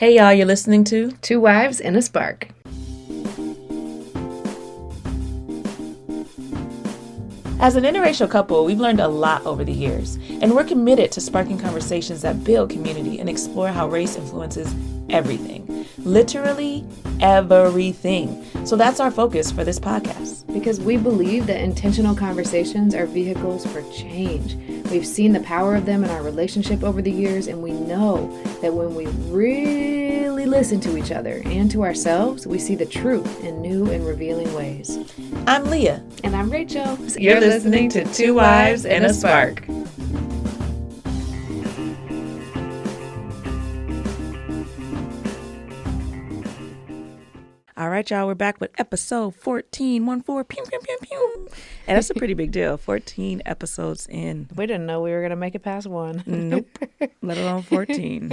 Hey y'all, you're listening to Two Wives and a Spark. As an interracial couple, we've learned a lot over the years, and we're committed to sparking conversations that build community and explore how race influences everything. Literally everything. So that's our focus for this podcast. Because we believe that intentional conversations are vehicles for change. We've seen the power of them in our relationship over the years, and we know that when we really listen to each other and to ourselves, we see the truth in new and revealing ways. I'm Leah. And I'm Rachel. You're listening to Two Wives and a Spark. All right, y'all, we're back with episode 14. Pew, pew, pew, pew. And that's a pretty big deal. 14 episodes in. We didn't know we were going to make it past one. Nope. Let alone 14.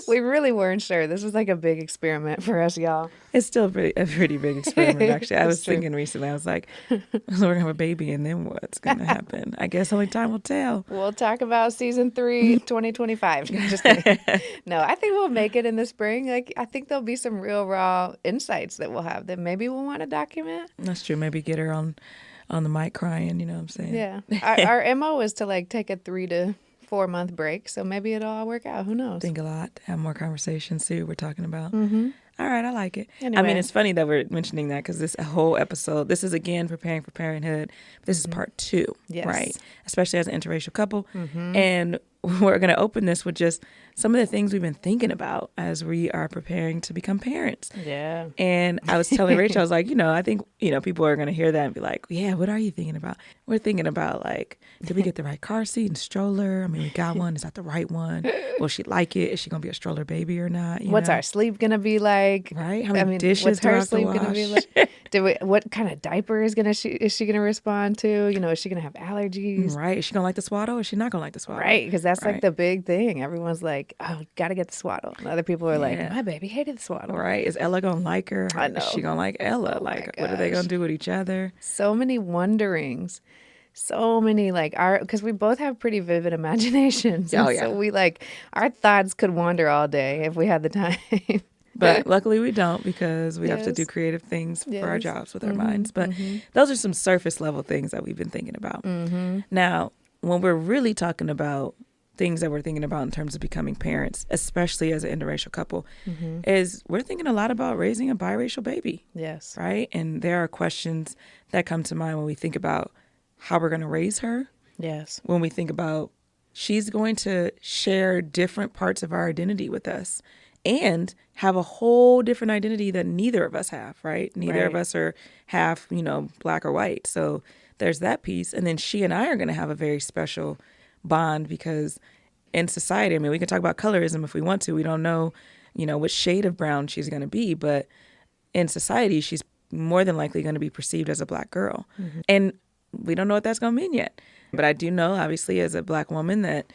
We really weren't sure. This was like a big experiment for us, y'all. It's still a pretty big experiment, actually. I was thinking recently, I was like, so we're going to have a baby, and then what's going to happen? I guess only time will tell. We'll talk about season 3, 2025. Just kidding. No, I think we'll make it in the spring. Like, I think there'll be some real raw insights that we'll have that maybe we'll want to document. That's true. Maybe get her on the mic crying, you know what I'm saying? Yeah. Our MO is to like take a 3 to 4 month break. So maybe it'll all work out. Who knows? Think a lot. Have more conversations, see what we're talking about. Mm-hmm. All right, I like it. Anyway. I mean, it's funny that we're mentioning that because this whole episode, this is again preparing for parenthood. This is part 2, yes. Right? Especially as an interracial couple. Mm-hmm. And we're going to open this with just some of the things we've been thinking about as we are preparing to become parents. Yeah. And I was telling Rachel, I was like, I think, people are going to hear that and be like, yeah, what are you thinking about? We're thinking about like, did we get the right car seat and stroller? I mean, we got one. Is that the right one? Will she like it? Is she going to be a stroller baby or not? What's our sleep going to be like? Right? How many dishes what's do I her have sleep to going to be like? What kind of diaper is she going to respond to? Is she going to have allergies? Right. Is she going to like the swaddle or is she not going to like the swaddle? Right. Because that's like the big thing. Everyone's like, oh, got to get the swaddle. And other people are like, my baby hated the swaddle. Right. Is Ella going to like her? I know. Is she going to like Ella? Oh like, what are they going to do with each other? So many wonderings. So many, because we both have pretty vivid imaginations. Oh, yeah. So our thoughts could wander all day if we had the time. But luckily we don't because we have to do creative things for our jobs with our minds. But those are some surface level things that we've been thinking about. Mm-hmm. Now, when we're really talking about things that we're thinking about in terms of becoming parents, especially as an interracial couple, is we're thinking a lot about raising a biracial baby. Yes. Right? And there are questions that come to mind when we think about how we're going to raise her. Yes. When we think about she's going to share different parts of our identity with us and have a whole different identity that neither of us have, right? Neither of us are half, black or white. So there's that piece. And then she and I are going to have a very special bond because in society, I mean, we can talk about colorism if we want to. We don't know, what shade of brown she's going to be. But in society, she's more than likely going to be perceived as a black girl. Mm-hmm. And we don't know what that's going to mean yet. But I do know, obviously, as a black woman, that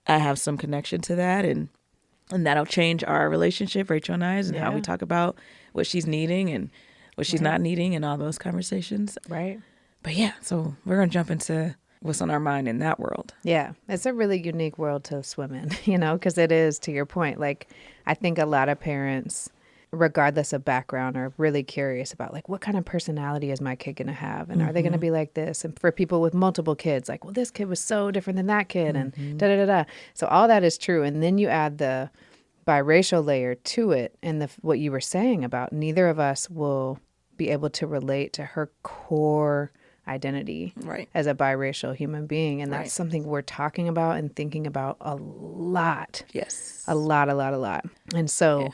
I have some connection to that. And that'll change our relationship, Rachel and I, and how we talk about what she's needing and what she's not needing and all those conversations. Right. But yeah, so we're going to jump into what's on our mind in that world. Yeah. It's a really unique world to swim in, because it is, to your point. Like, I think a lot of parents, regardless of background, are really curious about like, what kind of personality is my kid going to have? And are they going to be like this? And for people with multiple kids, like, well, this kid was so different than that kid and da-da-da-da. So all that is true. And then you add the biracial layer to it and what you were saying about neither of us will be able to relate to her core identity as a biracial human being. And that's something we're talking about and thinking about a lot. Yes. A lot. And so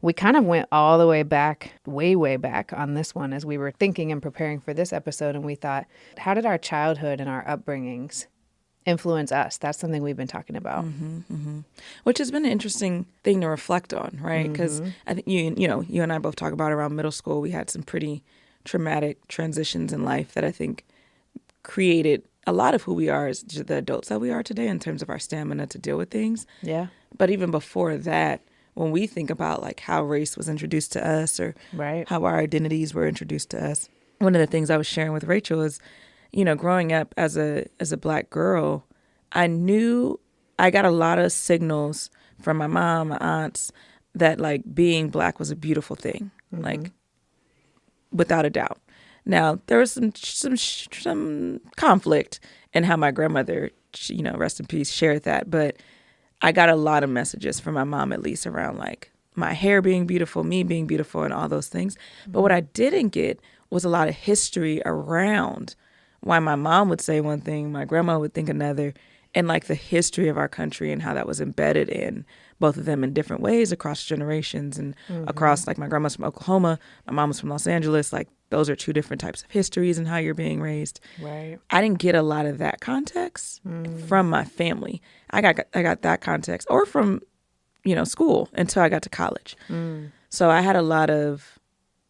we kind of went all the way back, way back on this one as we were thinking and preparing for this episode. And we thought, how did our childhood and our upbringings influence us? That's something we've been talking about. Which has been an interesting thing to reflect on, right? Because I think you and I both talk about around middle school, we had some pretty traumatic transitions in life that I think created a lot of who we are as the adults that we are today in terms of our stamina to deal with things. Yeah. But even before that, when we think about like how race was introduced to us or how our identities were introduced to us, one of the things I was sharing with Rachel is, growing up as a black girl, I knew I got a lot of signals from my mom, my aunts, that like being Black was a beautiful thing, like without a doubt. Now there was some conflict in how my grandmother, you know, rest in peace, shared that, but I got a lot of messages from my mom, at least, around like my hair being beautiful, me being beautiful, and all those things. But what I didn't get was a lot of history around why my mom would say one thing, my grandma would think another, and like the history of our country and how that was embedded in both of them in different ways across generations and across, like, my grandma's from Oklahoma, my mom was from Los Angeles. Like, those are two different types of histories and how you're being raised. Right. I didn't get a lot of that context from my family. I got that context, or from, you know, school, until I got to college. So I had a lot of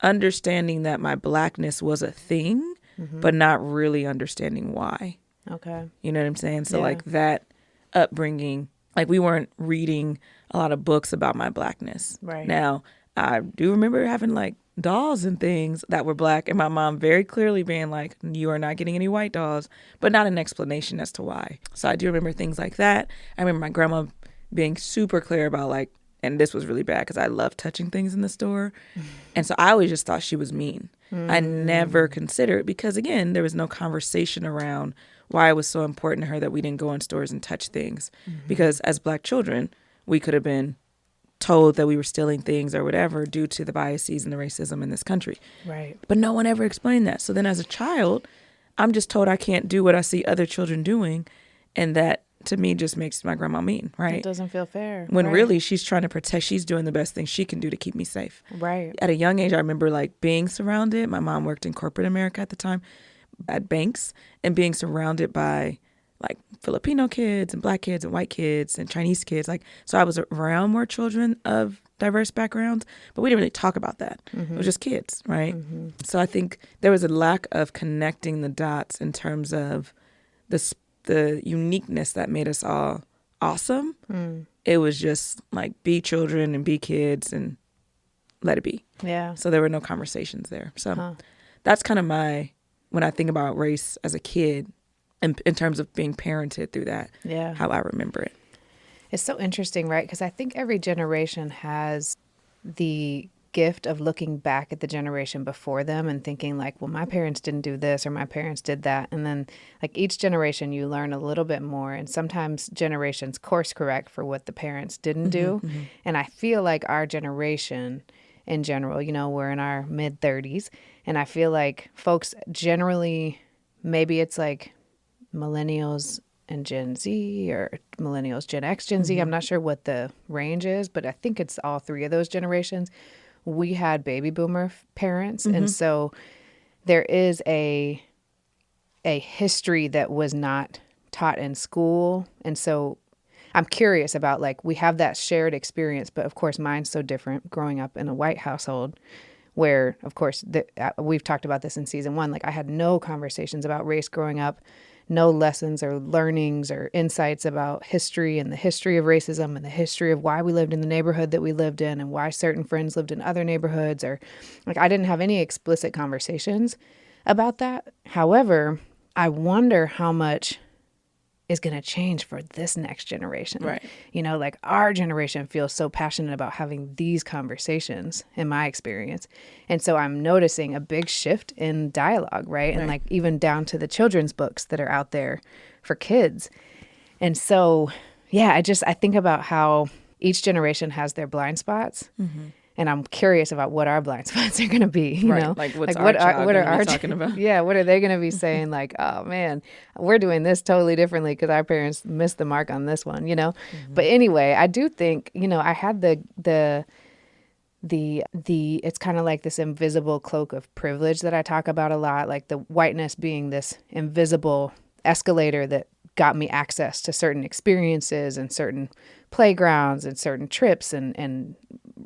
understanding that my Blackness was a thing, but not really understanding why. Okay. You know what I'm saying? So like that upbringing, like we weren't reading a lot of books about my Blackness. Right. Now, I do remember having like dolls and things that were Black, and my mom very clearly being like, you are not getting any white dolls, but not an explanation as to why. So I do remember things like that. I remember my grandma being super clear about like, and this was really bad because I love touching things in the store. And so I always just thought she was mean. I never considered, because again, there was no conversation around why it was so important to her that we didn't go in stores and touch things. Because as Black children, we could have been told that we were stealing things or whatever due to the biases and the racism in this country. Right. But no one ever explained that. So then as a child, I'm just told I can't do what I see other children doing. And that, to me, just makes my grandma mean, right? It doesn't feel fair. When right. really she's trying to protect, she's doing the best thing she can do to keep me safe. Right. At a young age, I remember like being surrounded. My mom worked in corporate America at the time at banks, and being surrounded by like Filipino kids and Black kids and white kids and Chinese kids. Like, so I was around more children of diverse backgrounds, but we didn't really talk about that. It was just kids, right? So I think there was a lack of connecting the dots in terms of the uniqueness that made us all awesome. It was just like be children and be kids and let it be. Yeah. So there were no conversations there. So that's kind of when I think about race as a kid, in terms of being parented through that, how I remember it. It's so interesting, right? Because I think every generation has the gift of looking back at the generation before them and thinking like, well, my parents didn't do this or my parents did that. And then like each generation you learn a little bit more, and sometimes generations course correct for what the parents didn't do. And I feel like our generation in general, you know, we're in our mid 30s, and I feel like folks generally, maybe it's like millennials and Gen Z, or millennials, Gen X, Gen Z. I'm not sure what the range is, but I think it's all three of those generations. We had baby boomer parents. And so there is a history that was not taught in school. And so I'm curious about, like, we have that shared experience, but of course mine's so different growing up in a white household where, of course, we've talked about this in season 1. Like, I had no conversations about race growing up, no lessons or learnings or insights about history and the history of racism and the history of why we lived in the neighborhood that we lived in and why certain friends lived in other neighborhoods, or like I didn't have any explicit conversations about that. However, I wonder how much is going to change for this next generation. Right. You know, like our generation feels so passionate about having these conversations, in my experience. And so I'm noticing a big shift in dialogue, right? And like even down to the children's books that are out there for kids. And so, yeah, I think about how each generation has their blind spots. And I'm curious about what our blind spots are going to be, you know? Like what's like what are our talking about? Yeah, what are they going to be saying? Like, oh man, we're doing this totally differently because our parents missed the mark on this one, you know? But anyway, I do think, you know, I had the it's kind of like this invisible cloak of privilege that I talk about a lot, like the whiteness being this invisible escalator that got me access to certain experiences and certain playgrounds and certain trips and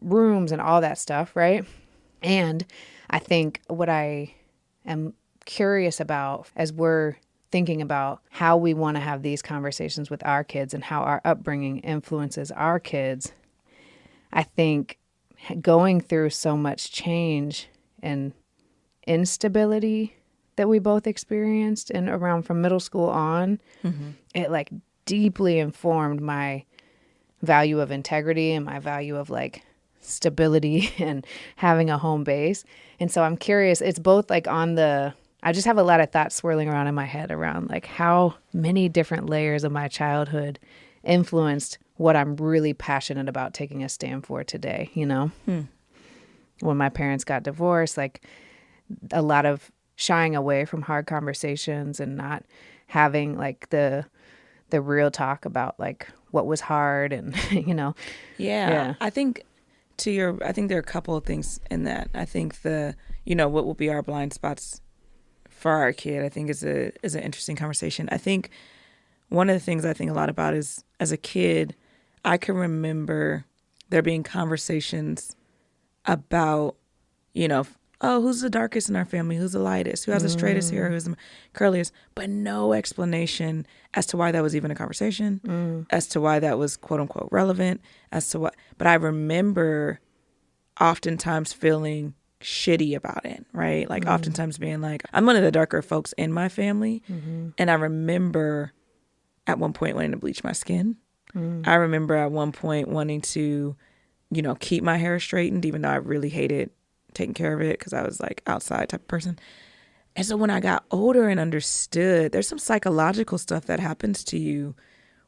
rooms and all that stuff, right? And I think what I am curious about as we're thinking about how we want to have these conversations with our kids and how our upbringing influences our kids, I think going through so much change and instability that we both experienced and around from middle school on, it like deeply informed my value of integrity and my value of like stability and having a home base. And so I'm curious, it's both like I just have a lot of thoughts swirling around in my head around like how many different layers of my childhood influenced what I'm really passionate about taking a stand for today, you know? When my parents got divorced, like a lot of shying away from hard conversations and not having like the real talk about like what was hard and, you know? Yeah. I think there are a couple of things in that. I think what will be our blind spots for our kid, I think is an interesting conversation. I think one of the things I think a lot about is as a kid, I can remember there being conversations about, oh, who's the darkest in our family? Who's the lightest? Who has the straightest hair? Who's the curliest? But no explanation as to why that was even a conversation, as to why that was quote unquote relevant, as to what. But I remember oftentimes feeling shitty about it, right? Like oftentimes being like, I'm one of the darker folks in my family. And I remember at one point wanting to bleach my skin. I remember at one point wanting to, keep my hair straightened, even though I really hated taking care of it because I was like outside type of person. And so when I got older and understood, there's some psychological stuff that happens to you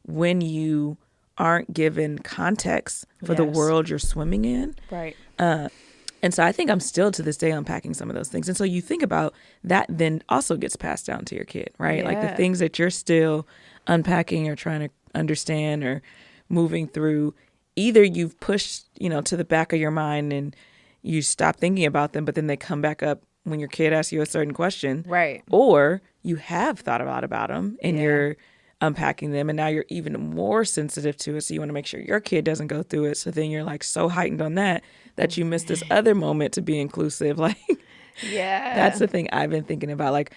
when you aren't given context for the world you're swimming in. Right. And so I think I'm still to this day unpacking some of those things. And so you think about that then also gets passed down to your kid, right? Yeah. Like the things that you're still unpacking or trying to understand or moving through, either you've pushed, to the back of your mind and you stop thinking about them, but then they come back up when your kid asks you a certain question. Right. Or you have thought a lot about them and you're unpacking them and now you're even more sensitive to it. So you want to make sure your kid doesn't go through it. So then you're like so heightened on that you miss this other moment to be inclusive. Like, that's the thing I've been thinking about. Like,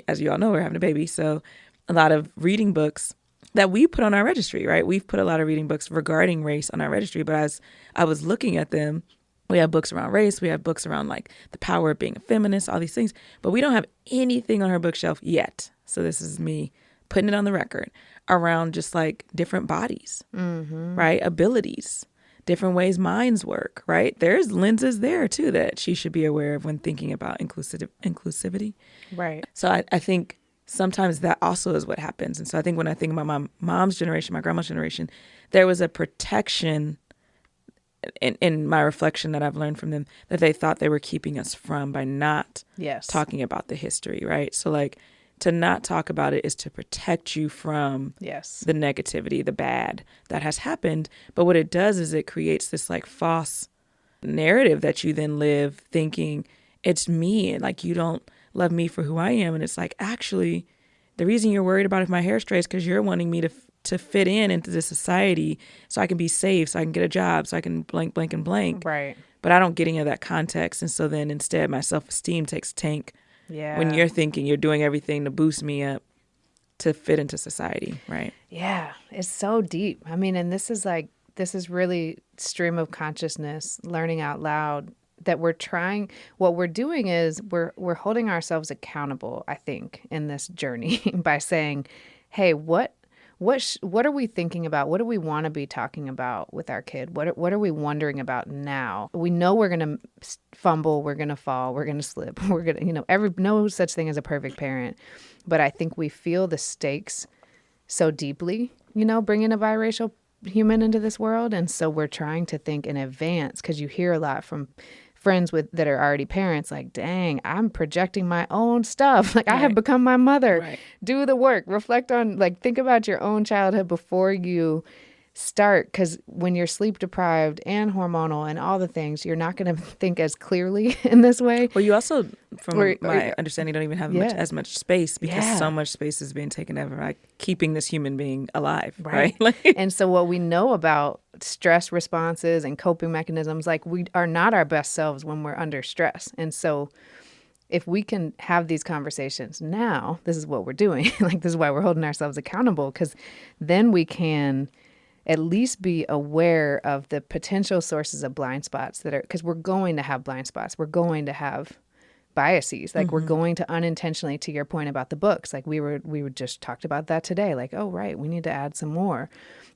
as you all know, we're having a baby. So a lot of reading books that we put on our registry, right? We've put a lot of reading books regarding race on our registry. But as I was looking at them, we have books around race. We have books around like the power of being a feminist, all these things. But we don't have anything on our bookshelf yet. So this is me putting it on the record around just like different bodies, right? Abilities, different ways minds work, right? There's lenses there too that she should be aware of when thinking about inclusivity. Right. So I think sometimes that also is what happens. And so I think when I think about my mom's generation, my grandma's generation, there was a protection in my reflection that I've learned from them that they thought they were keeping us from by not talking about the history, right? So like to not talk about it is to protect you from the negativity, the bad that has happened. But what it does is it creates this like false narrative that you then live thinking it's me and like you don't love me for who I am. And it's like, actually, the reason you're worried about if my hair strays is because you're wanting me to fit into this society so I can be safe, so I can get a job, so I can blank, blank, and blank. Right. But I don't get any of that context. And so then instead my self-esteem takes a tank when you're thinking you're doing everything to boost me up to fit into society, right? Yeah, it's so deep. I mean, and this is really stream of consciousness, learning out loud that what we're doing is we're holding ourselves accountable, I think, in this journey by saying, hey, what are we thinking about? What do we want to be talking about with our kid? What are we wondering about now? We know we're going to fumble, we're going to fall, we're going to slip, we're going to, no such thing as a perfect parent. But I think we feel the stakes so deeply, bringing a biracial human into this world. And so we're trying to think in advance because you hear a lot from friends that are already parents, like, dang, I'm projecting my own stuff. Like I have become my mother. Right. Do the work, reflect on, like, think about your own childhood before you start. Because when you're sleep deprived and hormonal and all the things, you're not going to think as clearly in this way. Well, you also, from my understanding, don't even have as much space because so much space is being taken over, like keeping this human being alive, right? And so what we know about stress responses and coping mechanisms, like we are not our best selves when we're under stress. And so if we can have these conversations now, this is what we're doing. Like this is why we're holding ourselves accountable, because then we can at least be aware of the potential sources of blind spots because we're going to have blind spots. We're going to have biases. Like we're going to unintentionally, to your point about the books, like we were just talked about that today. Like, oh, right, we need to add some more.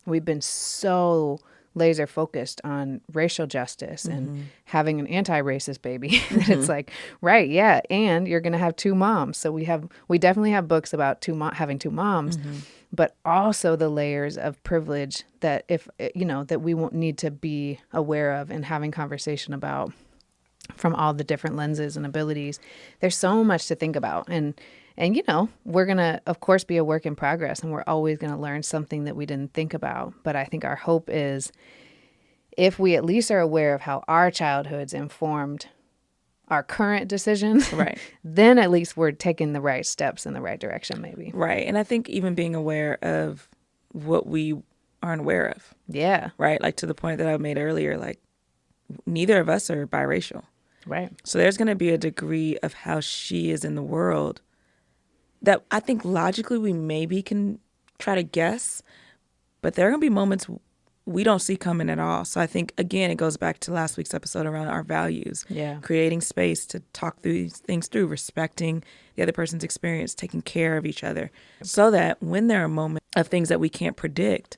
We've been so laser focused on racial justice and having an anti-racist baby. It's like, right, yeah, and you're going to have two moms. So we definitely have books about having two moms, but also the layers of privilege that that we won't need to be aware of and having conversation about from all the different lenses and abilities. There's so much to think about. And we're going to, of course, be a work in progress, and we're always going to learn something that we didn't think about. But I think our hope is if we at least are aware of how our childhoods informed our current decisions, right, then at least we're taking the right steps in the right direction, maybe. Right. And I think even being aware of what we aren't aware of. Yeah. Right. Like to the point that I made earlier, like neither of us are biracial. Right. So there's going to be a degree of how she is in the world that I think logically we maybe can try to guess, but there are going to be moments we don't see coming at all. So I think, again, it goes back to last week's episode around our values. Yeah. Creating space to talk these things through, respecting the other person's experience, taking care of each other, so that when there are moments of things that we can't predict,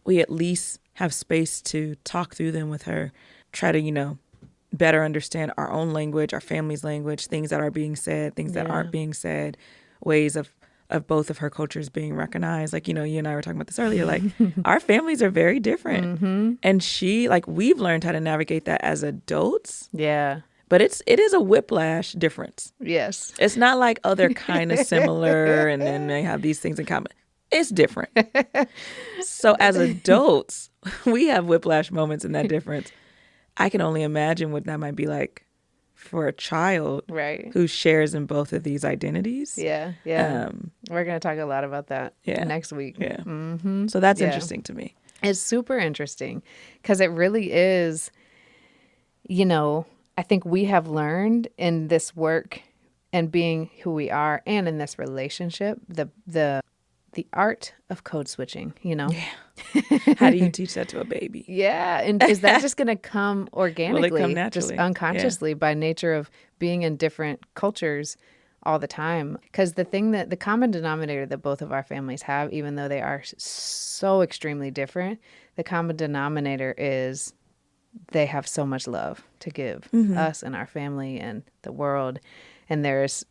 we at least have space to talk through them with her, try to, better understand our own language, our family's language, things that are being said, things that aren't being said, ways of both of her cultures being recognized. Like, you and I were talking about this earlier, like our families are very different. And we've learned how to navigate that as adults. Yeah. But it is a whiplash difference. Yes. It's not like, oh, they're kind of similar and then they have these things in common. It's different. So as adults, we have whiplash moments in that difference. I can only imagine what that might be like for a child, right, who shares in both of these identities. Yeah. We're going to talk a lot about that next week. Yeah. So that's interesting to me. It's super interesting because it really is, I think we have learned in this work and being who we are and in this relationship, the art of code switching, Yeah. How do you teach that to a baby? Yeah. And is that just going to come organically, Will it come naturally? just unconsciously by nature of being in different cultures all the time? Because the common denominator that both of our families have, even though they are so extremely different, the common denominator is they have so much love to give us and our family and the world. And there's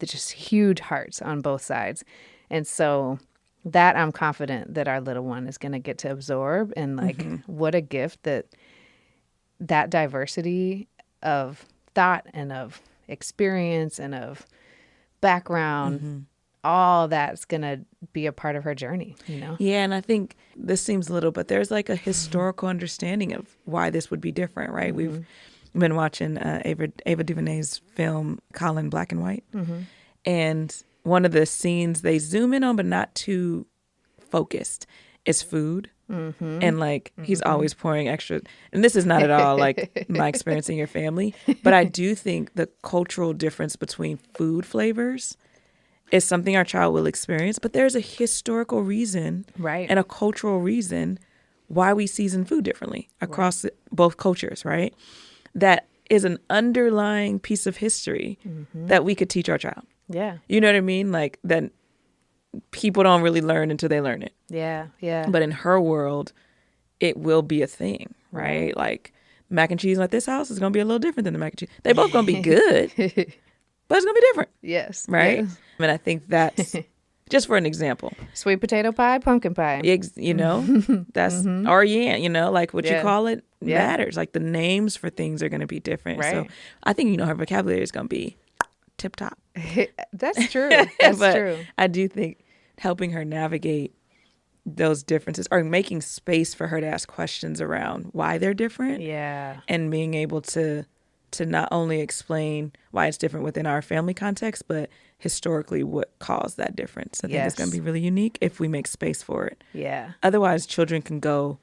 just huge hearts on both sides. And so that I'm confident that our little one is going to get to absorb. And what a gift that diversity of thought and of experience and of background, all that's going to be a part of her journey, Yeah, and I think this seems little, but there's like a historical understanding of why this would be different, right? We've been watching Ava DuVernay's film, Colin, Black and White. And one of the scenes they zoom in on, but not too focused, is food. And he's always pouring extra. And this is not at all like my experience in your family, but I do think the cultural difference between food flavors is something our child will experience. But there's a historical reason, right, and a cultural reason why we season food differently across both cultures, right? That is an underlying piece of history that we could teach our child. Yeah. You know what I mean? Like that people don't really learn until they learn it. Yeah. Yeah. But in her world, it will be a thing, right? Like mac and cheese at this house is going to be a little different than the mac and cheese. They both going to be good, but it's going to be different. Yes. Right? Yes. I mean, I think that's just for an example. Sweet potato pie, pumpkin pie. That's, or like what you call it matters. Like the names for things are going to be different. Right. So I think, her vocabulary is going to be tip top. That's true. That's true. I do think helping her navigate those differences or making space for her to ask questions around why they're different. Yeah. And being able to not only explain why it's different within our family context, but historically what caused that difference. I think it's going to be really unique if we make space for it. Yeah. Otherwise, children can go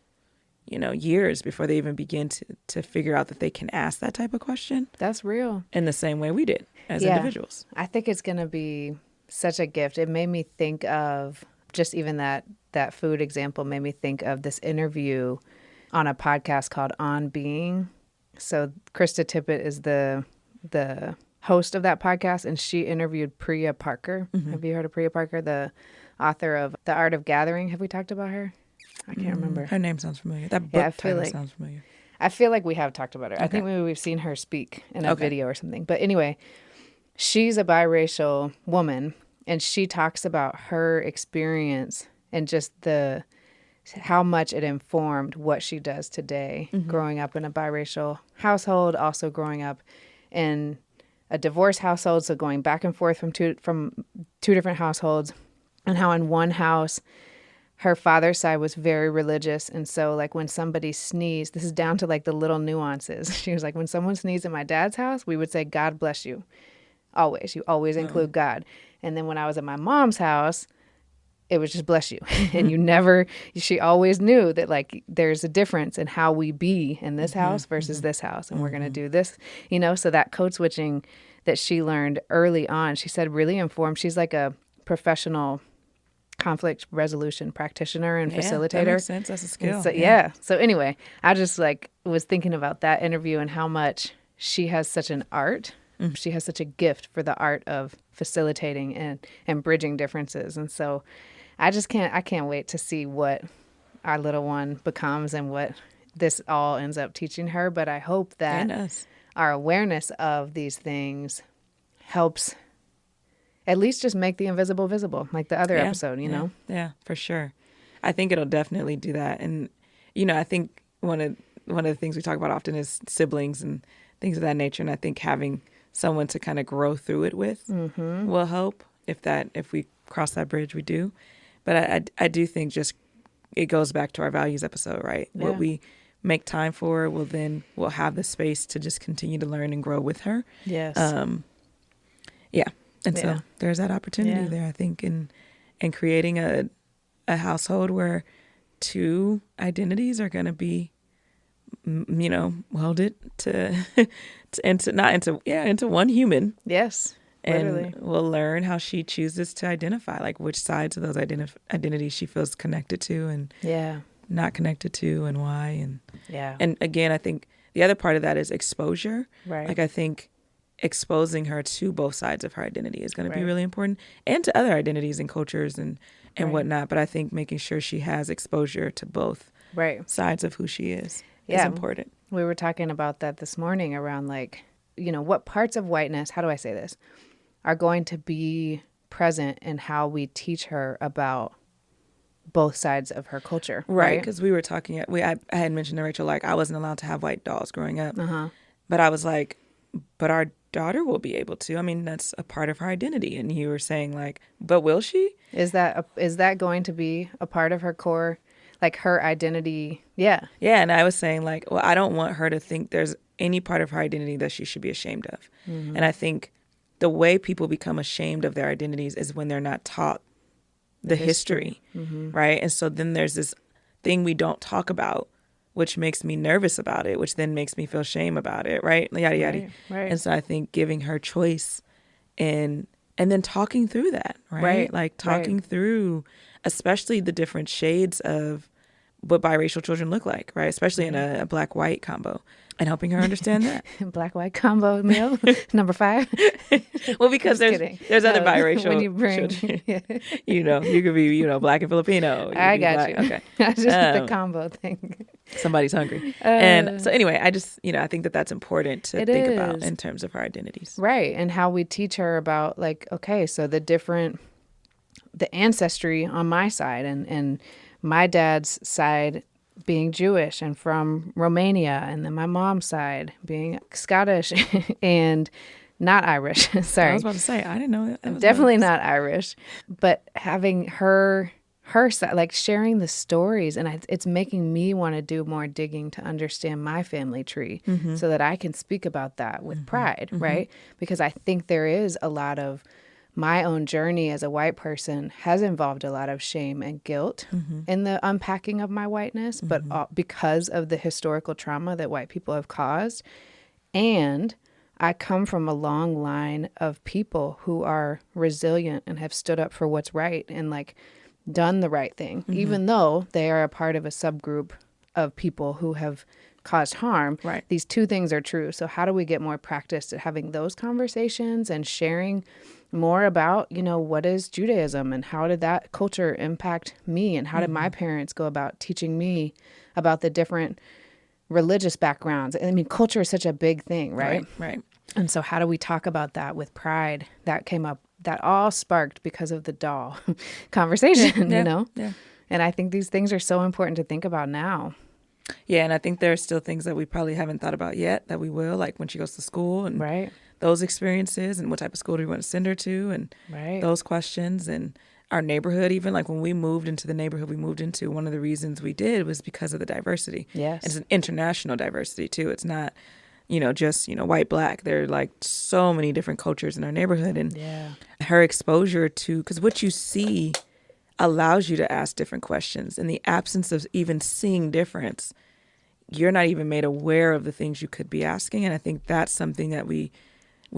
years before they even begin to figure out that they can ask that type of question. That's real. In the same way we did as individuals. I think it's going to be such a gift. It made me think of just even that food example made me think of this interview on a podcast called On Being. So Krista Tippett is the host of that podcast, and she interviewed Priya Parker. Have you heard of Priya Parker, the author of The Art of Gathering? Have we talked about her? I can't remember. Her name sounds familiar. That Yeah, I book feel title like sounds familiar. I feel like we have talked about her. I Okay. think maybe we've seen her speak in a Okay. video or something. But anyway, she's a biracial woman, and she talks about her experience and just how much it informed what she does today, growing up in a biracial household, also growing up in a divorced household, so going back and forth from two different households, and how in one house her father's side was very religious, and so like when somebody sneezed, this is down to like the little nuances. She was like, when someone sneezed in my dad's house, we would say, God bless you. Always. You always include God. And then when I was at my mom's house, it was just bless you. And she always knew that like there's a difference in how we be in this house versus this house. And we're going to do this, so that code switching that she learned early on, she said really informed. She's like a professional conflict resolution practitioner and facilitator. That makes sense. That's a skill. So, yeah. So anyway, I just like was thinking about that interview and how much she has such an art. She has such a gift for the art of facilitating and bridging differences. And so I can't wait to see what our little one becomes and what this all ends up teaching her. But I hope that our awareness of these things helps at least just make the invisible visible, like the other episode, know? Yeah, for sure. I think it'll definitely do that. And, I think one of the things we talk about often is siblings and things of that nature. And I think having someone to kind of grow through it with will help. If we cross that bridge, we do. But I do think just it goes back to our values episode, right? Yeah. What we make time for we'll have the space to just continue to learn and grow with her. Yes. Yeah. And so there's that opportunity there, I think, in creating a household where two identities are going to be, welded into one human. Yes. And literally. we'll learn how she chooses to identify, like which sides of those identities she feels connected to and not connected to, and why. And again, I think the other part of that is exposure. Right. Like I think exposing her to both sides of her identity is going to be really important, and to other identities and cultures and whatnot. But I think making sure she has exposure to both sides of who she is important. We were talking about that this morning around like, what parts of whiteness, how do I say this, are going to be present in how we teach her about both sides of her culture. Right. Because we were talking, I had mentioned to Rachel, like I wasn't allowed to have white dolls growing up. But I was like, but our daughter will be able to. I mean, that's a part of her identity. And you were saying like, but will she? Is that going to be a part of her core, like her identity? Yeah. Yeah. And I was saying like, well, I don't want her to think there's any part of her identity that she should be ashamed of. And I think the way people become ashamed of their identities is when they're not taught the history. Right? And so then there's this thing we don't talk about, which makes me nervous about it, which then makes me feel shame about it, right? Yada, yada. Right. And so I think giving her choice and then talking through that, right? Like talking through, especially the different shades of what biracial children look like, right? Especially in a black-white combo, and helping her understand that. Black-white combo meal, number 5. Well, because there's other biracial when you bring, children. You could be, black and Filipino. I got you. Okay. Just the combo thing. Somebody's hungry. And so anyway, I just, I think that's important to think about in terms of her identities. Right. And how we teach her about like, okay, so the ancestry on my side and my dad's side being Jewish and from Romania, and then my mom's side being Scottish and not Irish. Sorry. I was about to say, I didn't know that. Definitely not Irish. But having her side, like sharing the stories, and it's making me want to do more digging to understand my family tree so that I can speak about that with pride, right? Because I think there is a lot of my own journey as a white person has involved a lot of shame and guilt in the unpacking of my whiteness, but because of the historical trauma that white people have caused. And I come from a long line of people who are resilient and have stood up for what's right and like done the right thing, even though they are a part of a subgroup of people who have caused harm. Right. These two things are true. So how do we get more practice at having those conversations and sharing more about, what is Judaism and how did that culture impact me, and how did my parents go about teaching me about the different religious backgrounds? I mean, culture is such a big thing, right? Right. And so how do we talk about that with pride? That came up, that all sparked because of the doll conversation, Yeah. And I think these things are so important to think about now. Yeah, and I think there are still things that we probably haven't thought about yet that we will, like when she goes to school and Right. those experiences and what type of school do we want to send her to and Right. those questions, and our neighborhood. Even like when we moved into the neighborhood we moved into, one of the reasons we did was because of the diversity. Yes. And it's an international diversity too. It's not, just, white, black. There are like so many different cultures in our neighborhood, and her exposure to, because what you see allows you to ask different questions. In the absence of even seeing difference, you're not even made aware of the things you could be asking. And I think that's something that we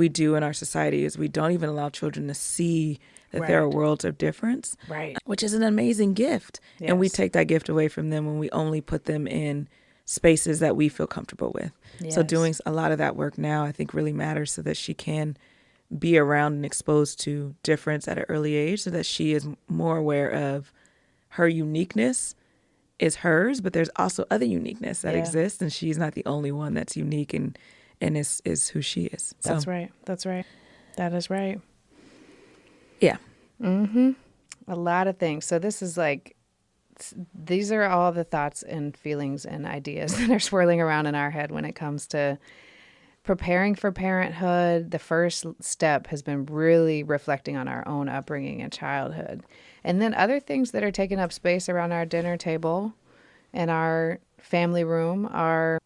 do in our society, is we don't even allow children to see that there are worlds of difference, Right. which is an amazing gift. Yes. And we take that gift away from them when we only put them in spaces that we feel comfortable with. Yes. So doing a lot of that work now, I think, really matters so that she can be around and exposed to difference at an early age, so that she is more aware of her uniqueness is hers, but there's also other uniqueness that exists, and she's not the only one that's unique and is who she is. So, That's right. That's right. That is right. Yeah. Mm-hmm. A lot of things. So this is these are all the thoughts and feelings and ideas that are swirling around in our head when it comes to preparing for parenthood. The first step has been really reflecting on our own upbringing and childhood. And then other things that are taking up space around our dinner table and our family room are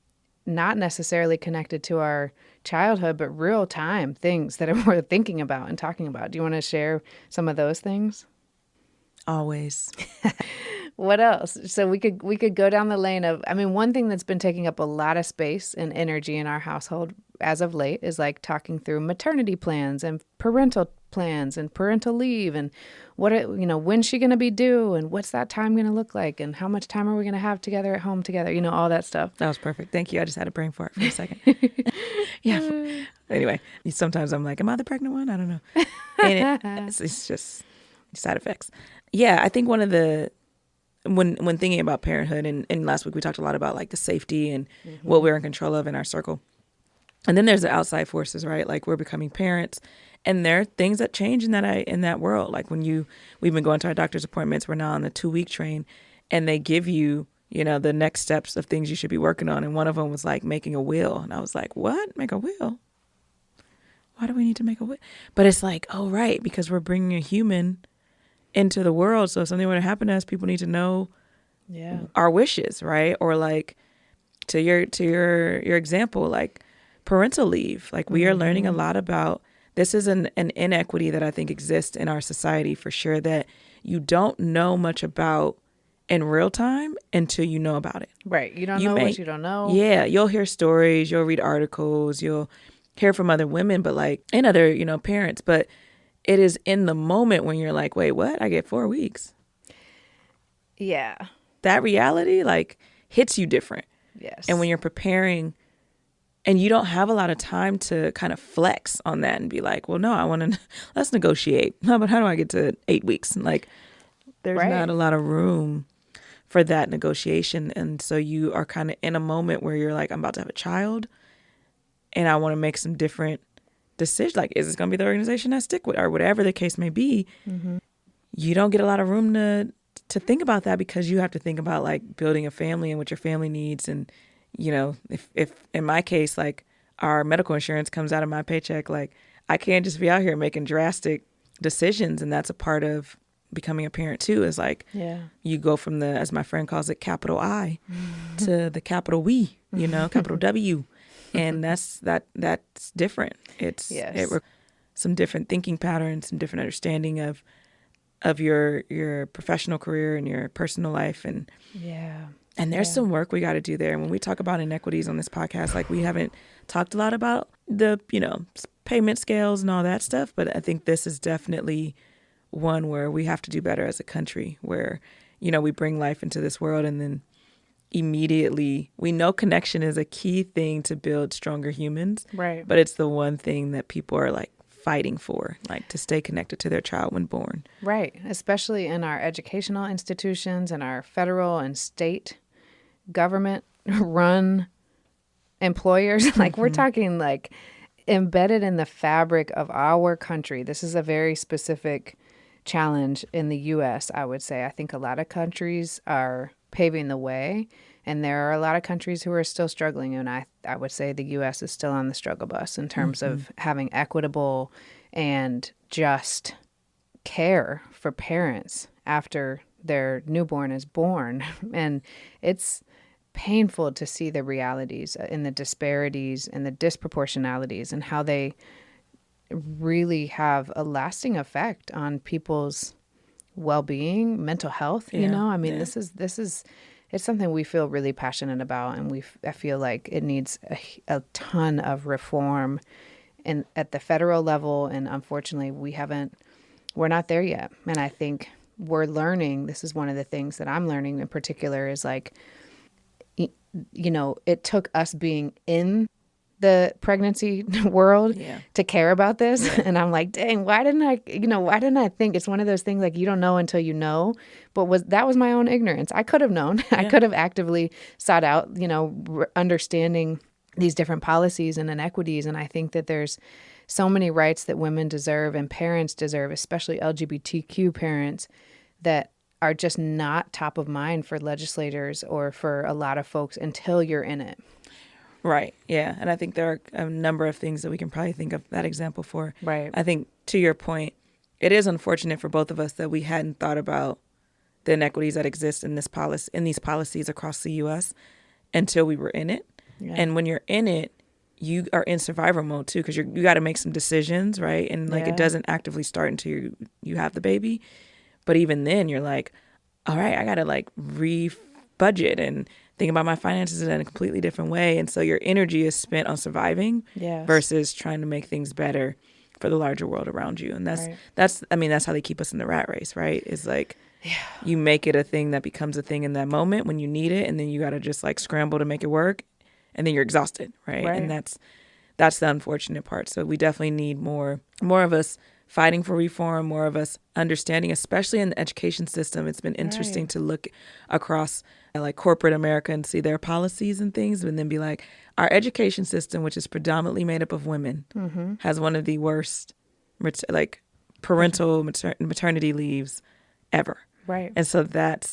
not necessarily connected to our childhood, but real time things that we're thinking about and talking about. Do you want to share some of those things? Always. What else? So we could go down the lane of, one thing that's been taking up a lot of space and energy in our household as of late is like talking through maternity plans and parental plans and parental leave and when's she going to be due and what's that time going to look like and how much time are we going to have together at home together, all that stuff. That was perfect. Thank you. I just had a brain fart for a second. Yeah. Anyway, sometimes I'm like, am I the pregnant one? I don't know. And it's just side effects. Yeah, I think one of the, when thinking about parenthood, and last week we talked a lot about like the safety and what we're in control of in our circle. And then there's the outside forces, right? Like we're becoming parents, and there are things that change in that world. Like we've been going to our doctor's appointments. We're now on the 2-week train, and they give you, the next steps of things you should be working on. And one of them was like making a will. And I was like, what? Make a will? Why do we need to make a will? But it's like, oh, right, because we're bringing a human into the world. So if something were to happen to us, people need to know our wishes, right? Or like to your example, like parental leave. Like we are learning a lot about, this is an inequity that I think exists in our society for sure, that you don't know much about in real time until you know about it. Right. You don't know what you don't know. Yeah. You'll hear stories, you'll read articles, you'll hear from other women, but like, and other, parents, but it is in the moment when you're like, wait, what? I get 4 weeks. Yeah. That reality like hits you different. Yes. And when you're preparing and you don't have a lot of time to kind of flex on that and be like, well, no, let's negotiate. No, but how do I get to 8 weeks? And like, there's not a lot of room for that negotiation. And so you are kind of in a moment where you're like, I'm about to have a child and I want to make some different decisions. Like, is this going to be the organization I stick with, or whatever the case may be? Mm-hmm. You don't get a lot of room to think about that, because you have to think about like building a family and what your family needs. And, if in my case, like our medical insurance comes out of my paycheck, like I can't just be out here making drastic decisions. And that's a part of becoming a parent too, is like, you go from the, as my friend calls it, capital I to the capital we, capital W. And that's different. It's some different thinking patterns, some different understanding of your professional career and your personal life. And there's some work we got to do there. And when we talk about inequities on this podcast, like we haven't talked a lot about the, payment scales and all that stuff. But I think this is definitely one where we have to do better as a country, where, we bring life into this world and then immediately, we know connection is a key thing to build stronger humans. Right. But it's the one thing that people are like fighting for, like to stay connected to their child when born. Right. Especially in our educational institutions and our federal and state government run employers. Like we're talking like embedded in the fabric of our country. This is a very specific challenge in the U.S., I would say. I think a lot of countries are paving the way, and there are a lot of countries who are still struggling. And I would say the U.S. is still on the struggle bus in terms of having equitable and just care for parents after their newborn is born. And it's painful to see the realities and the disparities and the disproportionalities and how they really have a lasting effect on people's well-being, mental health. You know, I mean, this is it's something we feel really passionate about, and I feel like it needs a ton of reform at the federal level, and unfortunately we're not there yet. And I think we're learning, this is one of the things that I'm learning in particular, is like, you know, it took us being in the pregnancy world to care about this. And I'm like, dang, why didn't I think? It's one of those things like you don't know until you know, but that was my own ignorance. I could have known. I could have actively sought out, you know, understanding these different policies and inequities. And I think that there's so many rights that women deserve and parents deserve, especially LGBTQ parents, that are just not top of mind for legislators or for a lot of folks until you're in it. Right. Yeah. And I think there are a number of things that we can probably think of that example for. Right. I think to your point, it is unfortunate for both of us that we hadn't thought about the inequities that exist in these policies across the U.S. until we were in it. Yeah. And when you're in it, you are in survivor mode too, because you got to make some decisions, right? And like it doesn't actively start until you have the baby. But even then, you're like, all right, I got to like budget and think about my finances in a completely different way. And so your energy is spent on surviving versus trying to make things better for the larger world around you. And that's how they keep us in the rat race, right? Is like you make it a thing that becomes a thing in that moment when you need it. And then you got to just like scramble to make it work. And then you're exhausted, right? And that's the unfortunate part. So we definitely need more of us fighting for reform, more of us understanding, especially in the education system. It's been interesting to look across like corporate America and see their policies and things, and then be like, our education system, which is predominantly made up of women, has one of the worst like parental maternity leaves ever. Right. And so that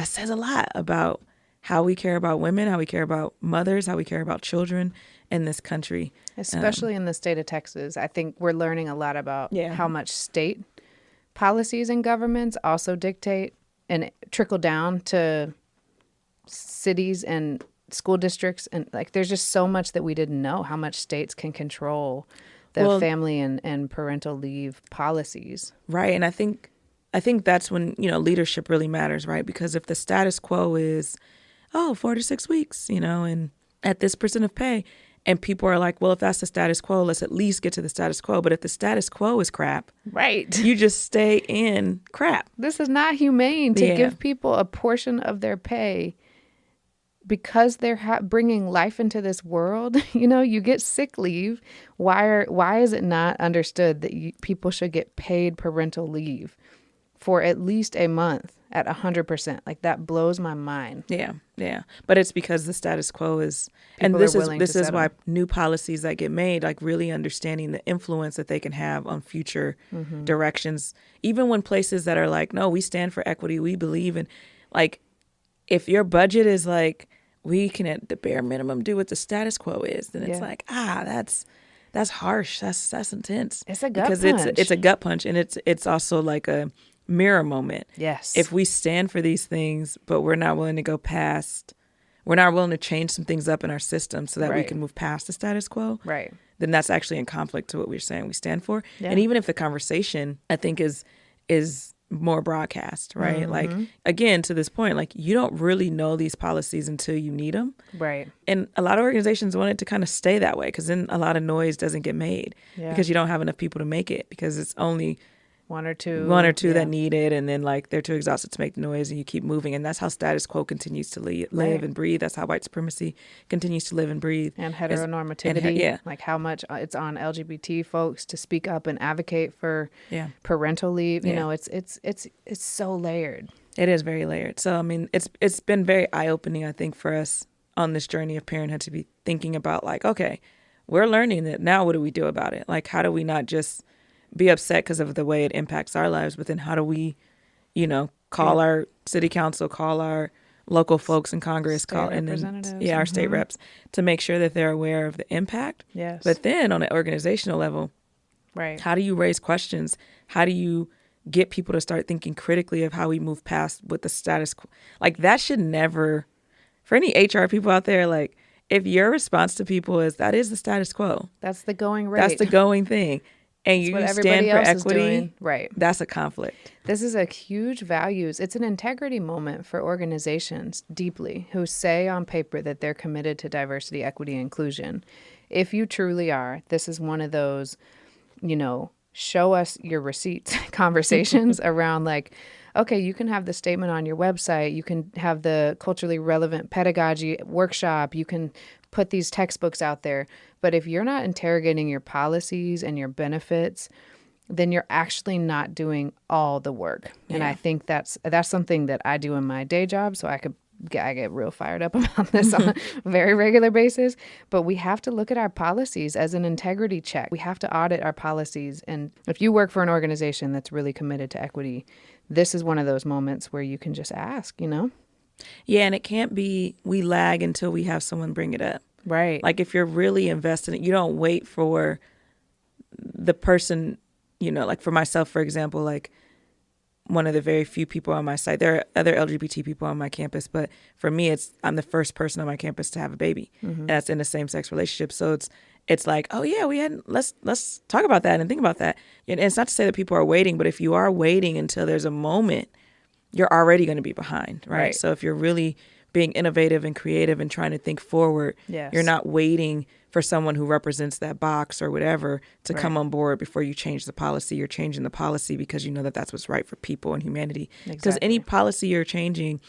says a lot about how we care about women, how we care about mothers, how we care about children in this country. Especially in the state of Texas. I think we're learning a lot about how much state policies and governments also dictate and trickle down to cities and school districts. And like, there's just so much that we didn't know, how much states can control the family and parental leave policies. Right. And I think that's when, you know, leadership really matters, right? Because if the status quo is, 4 to 6 weeks, you know, and at this percent of pay, and people are like, well, if that's the status quo, let's at least get to the status quo. But if the status quo is crap, right, you just stay in crap. This is not humane to give people a portion of their pay because they're bringing life into this world. You know, you get sick leave. Why is it not understood that people should get paid parental leave for at least a month at 100%? Like, that blows my mind. Yeah. But it's because the status quo is, and this is why new policies that get made, like really understanding the influence that they can have on future directions, even when places that are like, no, we stand for equity, we believe in, like, if your budget is like, we can at the bare minimum do what the status quo is, then it's like, that's harsh, that's intense. It's a gut punch. Because it's a gut punch, and it's also like a mirror moment. Yes. If we stand for these things, but we're not willing to go past, we're not willing to change some things up in our system so that we can move past the status quo, right, then that's actually in conflict to what we're saying we stand for. Yeah. And even if the conversation, I think, is more broadcast, right? Like, again, to this point, like, you don't really know these policies until you need them. Right. And a lot of organizations want it to kind of stay that way, because then a lot of noise doesn't get made because you don't have enough people to make it, because it's only One or two. One or two Yeah. that need it, and then like they're too exhausted to make the noise, and you keep moving, and that's how status quo continues to live Right. and breathe. That's how white supremacy continues to live and breathe. And Is- heteronormativity, yeah, like how much it's on LGBT folks to speak up and advocate for yeah, parental leave. You Yeah. know, it's so layered. it is very layered. So I mean, it's been very eye opening, I think, for us on this journey of parenthood to be thinking about like, okay, we're learning that now. What do we do about it? Like, how do we not just be upset because of the way it impacts our lives, but then how do we, call our city council, call our local folks in Congress, State call and then representatives. our state reps to make sure that they're aware of the impact. Yes. But then on an organizational level, Right. how do you raise questions? How do you get people to start thinking critically of how we move past with the status quo? Like that should never, for any HR people out there, like if your response to people is that is the status quo, That's the going rate. that's the going thing, and That's you what stand everybody for else is equity, doing. Right. that's a conflict. This is a huge values. It's an integrity moment for organizations deeply who say on paper that they're committed to diversity, equity, and inclusion. If you truly are, this is one of those, show us your receipts conversations around like, okay, you can have the statement on your website. You can have the culturally relevant pedagogy workshop. You can put these textbooks out there. But if you're not interrogating your policies and your benefits, then you're actually not doing all the work. And Yeah. I think that's something that I do in my day job. So I get real fired up about this on a very regular basis. But we have to look at our policies as an integrity check. We have to audit our policies. And if you work for an organization that's really committed to equity, this is one of those moments where you can just ask, Yeah, and it can't be we lag until we have someone bring it up. Right. Like if you're really invested in it, you don't wait for the person, like for myself, for example, like one of the very few people on my site. There are other LGBT people on my campus, but for me, I'm the first person on my campus to have a baby that's in a same-sex relationship. So it's like, oh yeah, let's talk about that and think about that. And it's not to say that people are waiting, but if you are waiting until there's a moment, you're already going to be behind, right? Right. So if you're really being innovative and creative and trying to think forward, Yes. you're not waiting for someone who represents that box or whatever to come on board before you change the policy. You're changing the policy because you know that that's what's right for people and humanity. Because any policy you're changing,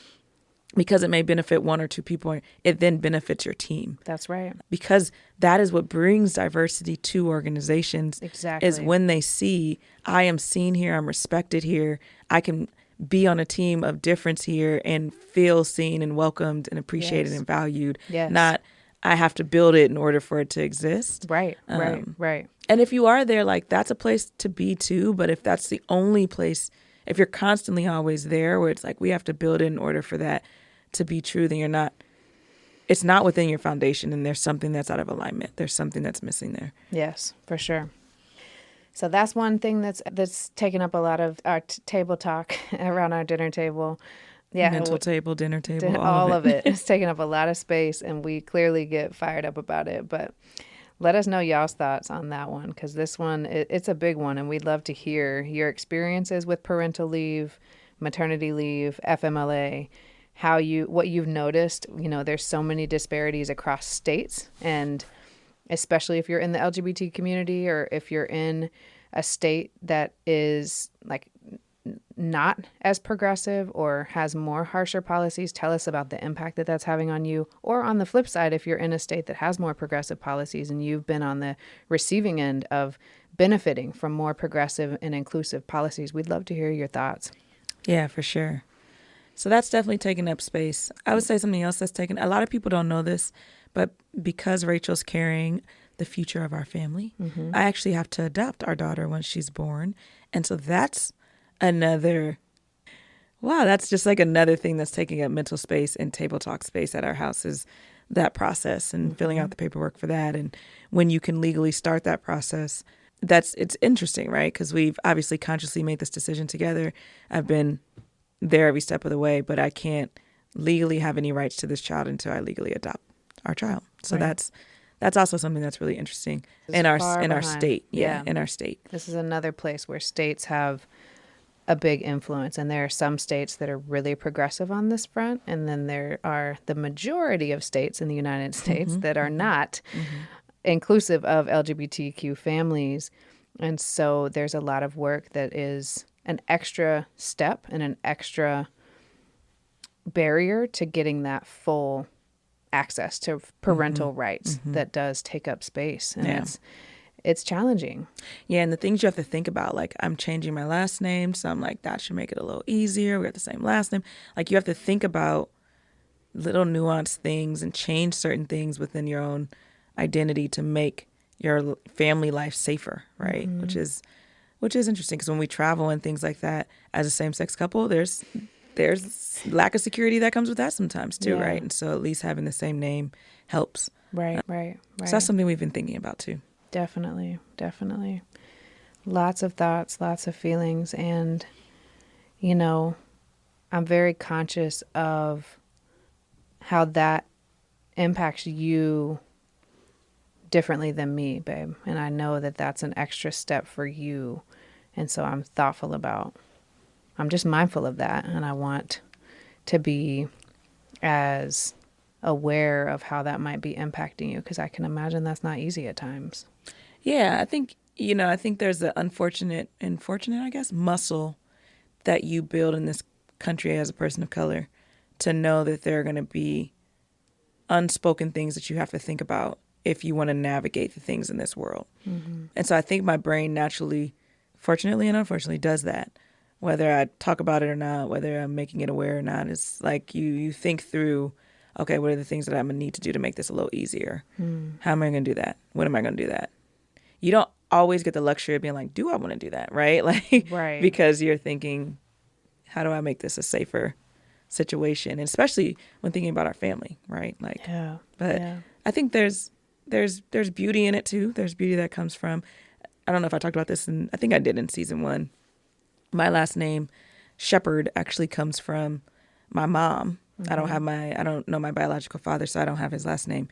because it may benefit one or two people, it then benefits your team. That's right. Because that is what brings diversity to organizations. Exactly. Is when they see, I am seen here, I'm respected here, I can be on a team of difference here and feel seen and welcomed and appreciated Yes. and valued. Yes. Not, I have to build it in order for it to exist. Right. Right. And if you are there, like that's a place to be too. But if that's the only place, if you're constantly always there where it's like we have to build it in order for that to be true, then it's not within your foundation and there's something that's out of alignment. There's something that's missing there. Yes, for sure. So that's one thing that's taken up a lot of our table talk around our dinner table. Yeah, Mental table, dinner table, all of it. It's taken up a lot of space, and we clearly get fired up about it. But let us know y'all's thoughts on that one, because this one, it's a big one, and we'd love to hear your experiences with parental leave, maternity leave, FMLA, what you've noticed. There's so many disparities across states, and especially if you're in the LGBT community or if you're in a state that is like not as progressive or has more harsher policies, tell us about the impact that that's having on you. Or on the flip side, if you're in a state that has more progressive policies and you've been on the receiving end of benefiting from more progressive and inclusive policies, we'd love to hear your thoughts. Yeah, for sure. So that's definitely taken up space. I would say something else that's taken, a lot of people don't know this, but because Rachel's carrying the future of our family, I actually have to adopt our daughter when she's born. And so that's that's just like another thing that's taking up mental space and table talk space at our house is that process and filling out the paperwork for that. And when you can legally start that process, it's interesting, right? Because we've obviously consciously made this decision together. I've been there every step of the way, but I can't legally have any rights to this child until I legally adopt our child. So Right. that's also something that's really interesting It's in our far behind. state. Yeah. In our state. This is another place where states have a big influence, and there are some states that are really progressive on this front, and then there are the majority of states in the United States that are not inclusive of LGBTQ families. And so there's a lot of work that is an extra step and an extra barrier to getting that full access to parental rights that does take up space. And it's challenging. Yeah, and the things you have to think about, like I'm changing my last name, so I'm like, that should make it a little easier. We got the same last name. Like you have to think about little nuanced things and change certain things within your own identity to make your family life safer, right? Which is interesting because when we travel and things like that as a same-sex couple, there's lack of security that comes with that sometimes too, right? And so at least having the same name helps. Right. So that's something we've been thinking about too. Definitely. Lots of thoughts, lots of feelings. And, I'm very conscious of how that impacts you differently than me, babe. And I know that that's an extra step for you. And so I'm just mindful of that. And I want to be as aware of how that might be impacting you, because I can imagine that's not easy at times. Yeah, I think there's an unfortunate and fortunate, I guess, muscle that you build in this country as a person of color to know that there are going to be unspoken things that you have to think about if you want to navigate the things in this world. And so I think my brain naturally, fortunately and unfortunately, does that. Whether I talk about it or not, whether I'm making it aware or not, it's like you think through, okay, what are the things that I'm going to need to do to make this a little easier? How am I going to do that? When am I going to do that? You don't always get the luxury of being like, do I want to do that? Right? Like, right. Because you're thinking, how do I make this a safer situation? And especially when thinking about our family, right? Like, I think there's beauty in it too. There's beauty that comes from, I don't know if I talked about this, and I think I did in season 1. My last name, Shepherd, actually comes from my mom. I don't know my biological father, so I don't have his last name.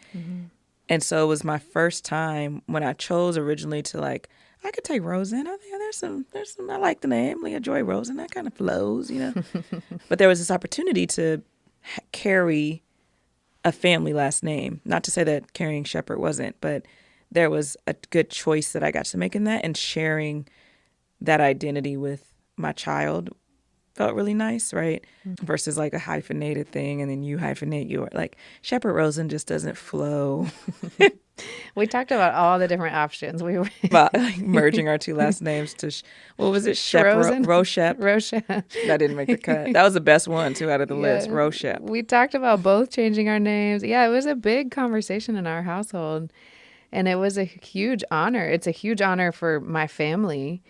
And so it was my first time when I chose originally to like, I could take Rosen. I think there's some, I like the name, Leah Joy Rosen. That kind of flows, But there was this opportunity to carry a family last name. Not to say that carrying Shepherd wasn't, but there was a good choice that I got to make in that, and sharing that identity with my child felt really nice, right? Versus like a hyphenated thing and then you hyphenate your, like Shepherd Rosen just doesn't flow. We talked about all the different options. We were about like merging our two last names to, what was it? Roshep. That didn't make the cut. That was the best one too out of the list. Roshep. We talked about both changing our names. Yeah, it was a big conversation in our household. And it was a huge honor. It's a huge honor for my family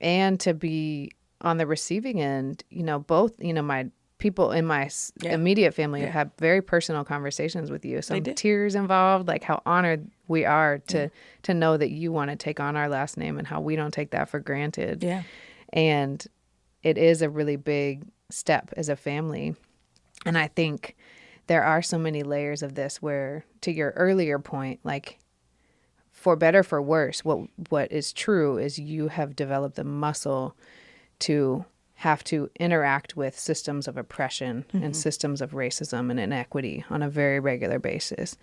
and to be on the receiving end, both, my people in my immediate family have very personal conversations with you. Some tears involved, like how honored we are to know that you want to take on our last name and how we don't take that for granted. Yeah. And it is a really big step as a family. And I think there are so many layers of this where, to your earlier point, like, for better, for worse, what is true is you have developed the muscle to have to interact with systems of oppression and systems of racism and inequity on a very regular basis.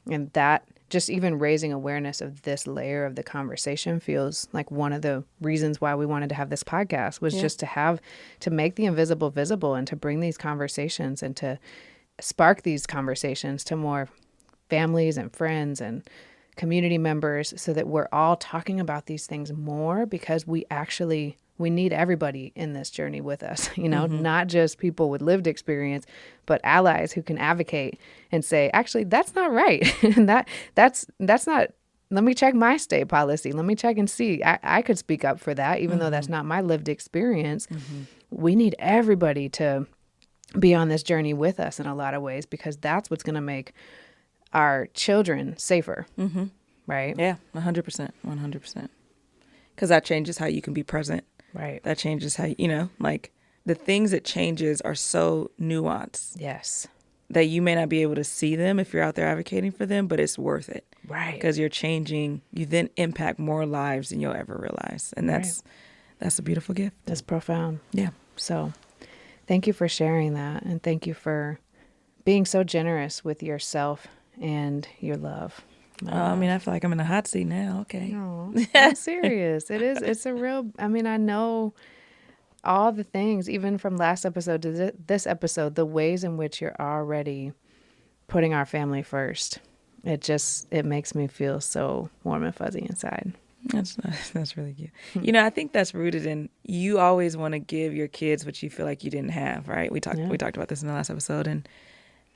And that, just even raising awareness of this layer of the conversation, feels like one of the reasons why we wanted to have this podcast was just to make the invisible visible and to bring these conversations and to spark these conversations to more families and friends and community members, so that we're all talking about these things more, because we need everybody in this journey with us, not just people with lived experience, but allies who can advocate and say, actually, that's not right. And that's not, let me check my state policy. Let me check and see. I could speak up for that, even though that's not my lived experience. We need everybody to be on this journey with us in a lot of ways, because that's what's going to make our children safer. Right? Yeah, 100%. 100%. Because that changes how you can be present. Right. That changes how, like the things it changes are so nuanced. Yes. That you may not be able to see them if you're out there advocating for them, but it's worth it. Right. Because you then impact more lives than you'll ever realize. And that's a beautiful gift. That's profound. Yeah. So thank you for sharing that. And thank you for being so generous with yourself and your love. I mean, I feel like I'm in a hot seat now. Okay. No, I'm serious. It's a real, I mean, I know all the things, even from last episode to this episode, the ways in which you're already putting our family first. It makes me feel so warm and fuzzy inside. That's really cute. I think that's rooted in you always want to give your kids what you feel like you didn't have, right? We talked about this in the last episode, and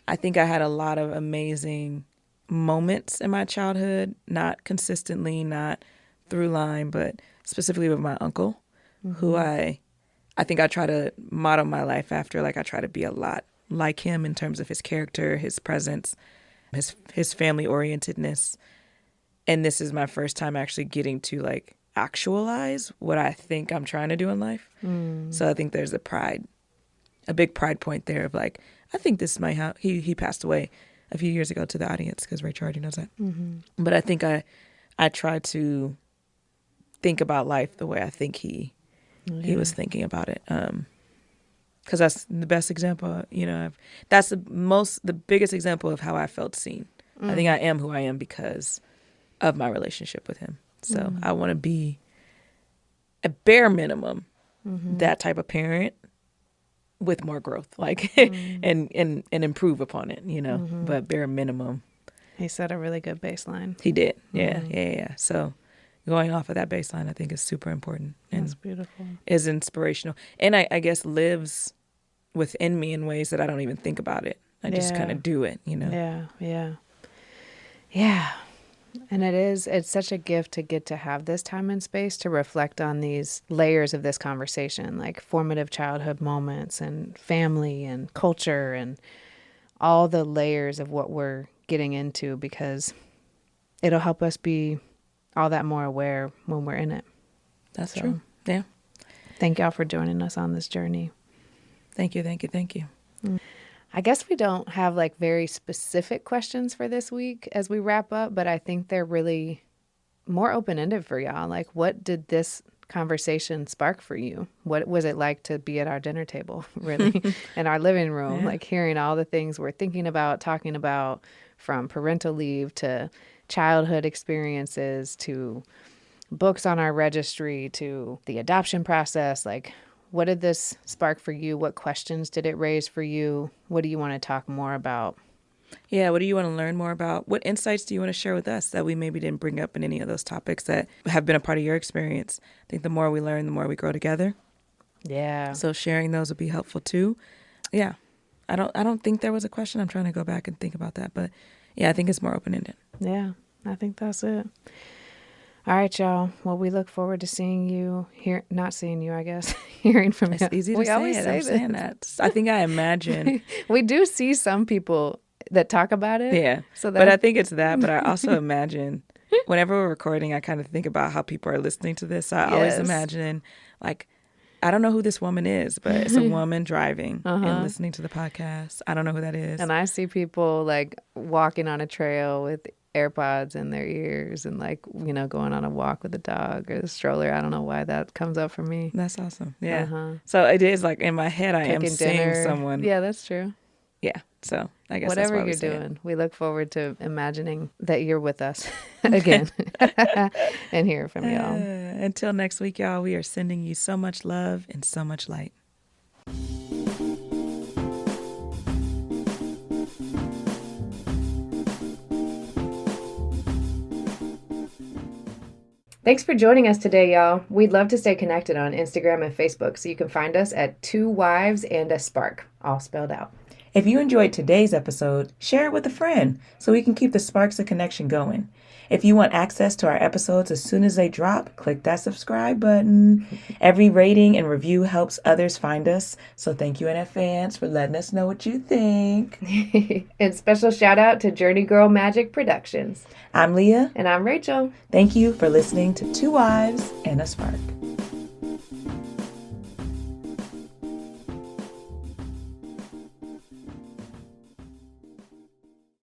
I think I had a lot of amazing moments in my childhood, not consistently, not through line, but specifically with my uncle, who I think I try to model my life after. Like I try to be a lot like him in terms of his character, his presence, his family orientedness. And this is my first time actually getting to like actualize what I think I'm trying to do in life. So I think there's a big pride point there of like, I think this might have, he passed away a few years ago to the audience because Rachel already knows that. But I think I try to think about life the way I think he was thinking about it. Because that's the best example, that's the biggest example of how I felt seen. I think I am who I am because of my relationship with him. So I want to be a bare minimum that type of parent with more growth, like and improve upon it, but bare minimum. He set a really good baseline. He did. Yeah. So going off of that baseline, I think is super important. And that's beautiful. Is inspirational. And I guess lives within me in ways that I don't even think about it. I just kind of do it, Yeah. And it's such a gift to get to have this time and space to reflect on these layers of this conversation, like formative childhood moments and family and culture and all the layers of what we're getting into, because it'll help us be all that more aware when we're in it. That's true. Yeah. Thank y'all for joining us on this journey. Thank you. I guess we don't have like very specific questions for this week as we wrap up, but I think they're really more open-ended for y'all. Like, what did this conversation spark for you? What was it like to be at our dinner table, really, in our living room, like hearing all the things we're thinking about, talking about, from parental leave to childhood experiences to books on our registry to the adoption process? Like, what did this spark for you? What questions did it raise for you? What do you want to talk more about? Yeah, what do you want to learn more about? What insights do you want to share with us that we maybe didn't bring up in any of those topics that have been a part of your experience? I think the more we learn, the more we grow together. Yeah. So sharing those would be helpful too. Yeah. I don't think there was a question. I'm trying to go back and think about that. But yeah, I think it's more open-ended. Yeah, I think that's it. All right, y'all. Well, we look forward to seeing you here. Not seeing you, I guess. Hearing from you. It's easy to say always it. say I'm saying that. I think I imagine. We do see some people that talk about it. Yeah. But I think it's that. But I also imagine whenever we're recording, I kind of think about how people are listening to this. So I always imagine, like, I don't know who this woman is, but it's a woman driving and listening to the podcast. I don't know who that is. And I see people like walking on a trail with AirPods in their ears and like, going on a walk with a dog or the stroller. I don't know why that comes up for me. That's awesome. Yeah. So it is like in my head, I am seeing someone. Yeah, that's true. Yeah. So I guess whatever that's why you're doing, we look forward to imagining that you're with us again and hear from y'all. Until next week, y'all, we are sending you so much love and so much light. Thanks for joining us today, y'all. We'd love to stay connected on Instagram and Facebook, so you can find us at 2 Wives and a Spark, all spelled out. If you enjoyed today's episode, share it with a friend so we can keep the sparks of connection going. If you want access to our episodes as soon as they drop, click that subscribe button. Every rating and review helps others find us, so thank you in advance for letting us know what you think. And special shout out to Journey Girl Magic Productions. I'm Leah. And I'm Rachel. Thank you for listening to 2 Wives and a Spark.